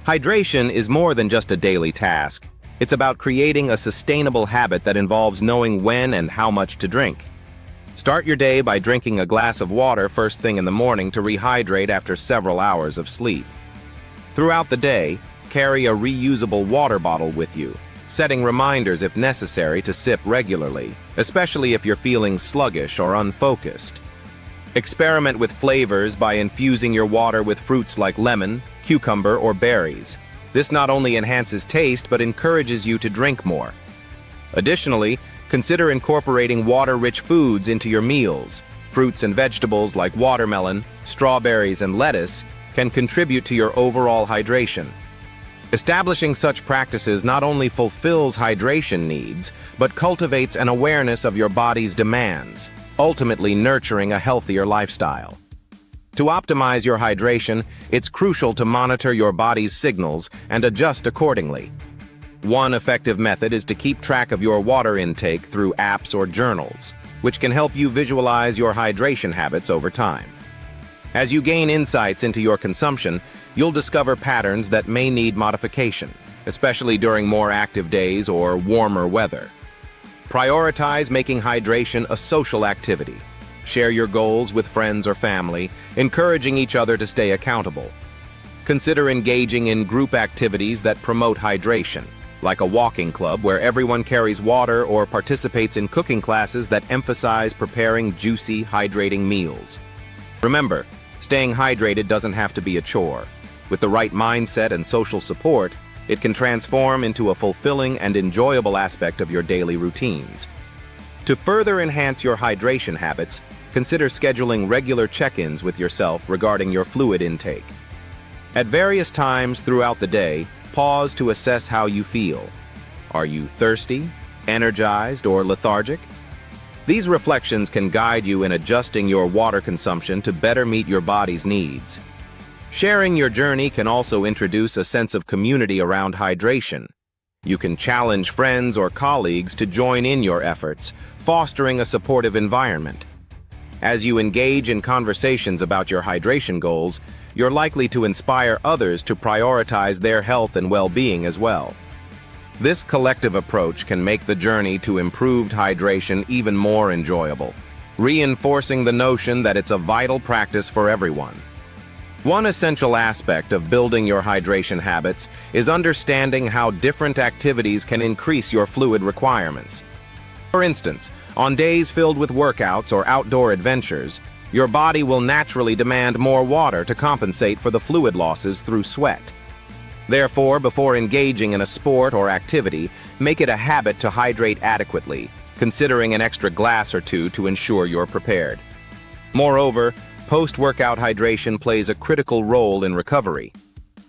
Hydration is more than just a daily task. It's about creating a sustainable habit that involves knowing when and how much to drink. Start your day by drinking a glass of water first thing in the morning to rehydrate after several hours of sleep. Throughout the day, carry a reusable water bottle with you, setting reminders if necessary to sip regularly, especially if you're feeling sluggish or unfocused. Experiment with flavors by infusing your water with fruits like lemon, cucumber, or berries. This not only enhances taste but encourages you to drink more. Additionally, consider incorporating water-rich foods into your meals. Fruits and vegetables like watermelon, strawberries, and lettuce can contribute to your overall hydration. Establishing such practices not only fulfills hydration needs, but cultivates an awareness of your body's demands, ultimately nurturing a healthier lifestyle. To optimize your hydration, it's crucial to monitor your body's signals and adjust accordingly. One effective method is to keep track of your water intake through apps or journals, which can help you visualize your hydration habits over time. As you gain insights into your consumption, you'll discover patterns that may need modification, especially during more active days or warmer weather. Prioritize making hydration a social activity. Share your goals with friends or family, encouraging each other to stay accountable. Consider engaging in group activities that promote hydration, like a walking club where everyone carries water or participates in cooking classes that emphasize preparing juicy, hydrating meals. Remember, staying hydrated doesn't have to be a chore. With the right mindset and social support, it can transform into a fulfilling and enjoyable aspect of your daily routines. To further enhance your hydration habits, consider scheduling regular check-ins with yourself regarding your fluid intake. At various times throughout the day, pause to assess how you feel. Are you thirsty, energized, or lethargic? These reflections can guide you in adjusting your water consumption to better meet your body's needs. Sharing your journey can also introduce a sense of community around hydration. You can challenge friends or colleagues to join in your efforts, fostering a supportive environment. As you engage in conversations about your hydration goals, you're likely to inspire others to prioritize their health and well-being as well. This collective approach can make the journey to improved hydration even more enjoyable, reinforcing the notion that it's a vital practice for everyone. One essential aspect of building your hydration habits is understanding how different activities can increase your fluid requirements. For instance, on days filled with workouts or outdoor adventures, your body will naturally demand more water to compensate for the fluid losses through sweat. Therefore, before engaging in a sport or activity, make it a habit to hydrate adequately, considering an extra glass or two to ensure you're prepared. Moreover, post-workout hydration plays a critical role in recovery.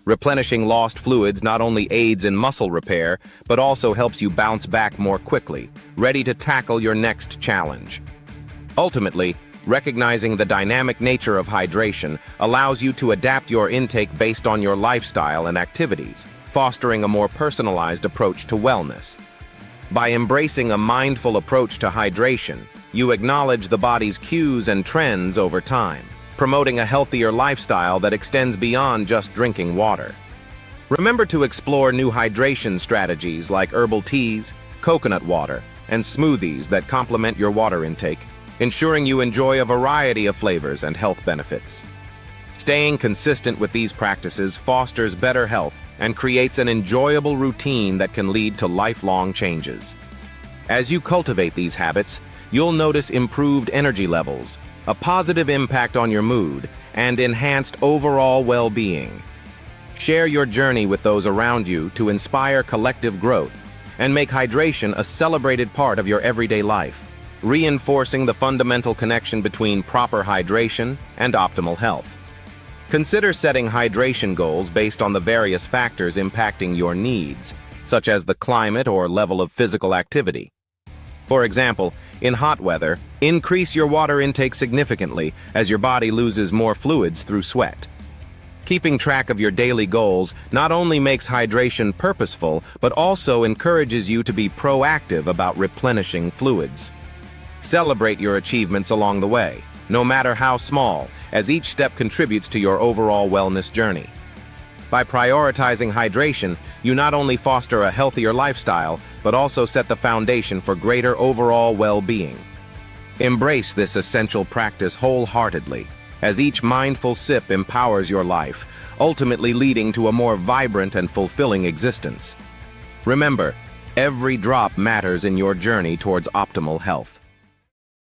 Replenishing lost fluids not only aids in muscle repair, but also helps you bounce back more quickly, ready to tackle your next challenge. Ultimately, recognizing the dynamic nature of hydration allows you to adapt your intake based on your lifestyle and activities, fostering a more personalized approach to wellness. By embracing a mindful approach to hydration, you acknowledge the body's cues and trends over time, promoting a healthier lifestyle that extends beyond just drinking water. Remember to explore new hydration strategies like herbal teas, coconut water, and smoothies that complement your water intake, ensuring you enjoy a variety of flavors and health benefits. Staying consistent with these practices fosters better health and creates an enjoyable routine that can lead to lifelong changes. As you cultivate these habits, you'll notice improved energy levels, a positive impact on your mood, and enhanced overall well-being. Share your journey with those around you to inspire collective growth and make hydration a celebrated part of your everyday life, reinforcing the fundamental connection between proper hydration and optimal health. Consider setting hydration goals based on the various factors impacting your needs, such as the climate or level of physical activity. For example, in hot weather, increase your water intake significantly as your body loses more fluids through sweat. Keeping track of your daily goals not only makes hydration purposeful, but also encourages you to be proactive about replenishing fluids. Celebrate your achievements along the way, no matter how small, as each step contributes to your overall wellness journey. By prioritizing hydration, you not only foster a healthier lifestyle, but also set the foundation for greater overall well-being. Embrace this essential practice wholeheartedly, as each mindful sip empowers your life, ultimately leading to a more vibrant and fulfilling existence. Remember, every drop matters in your journey towards optimal health.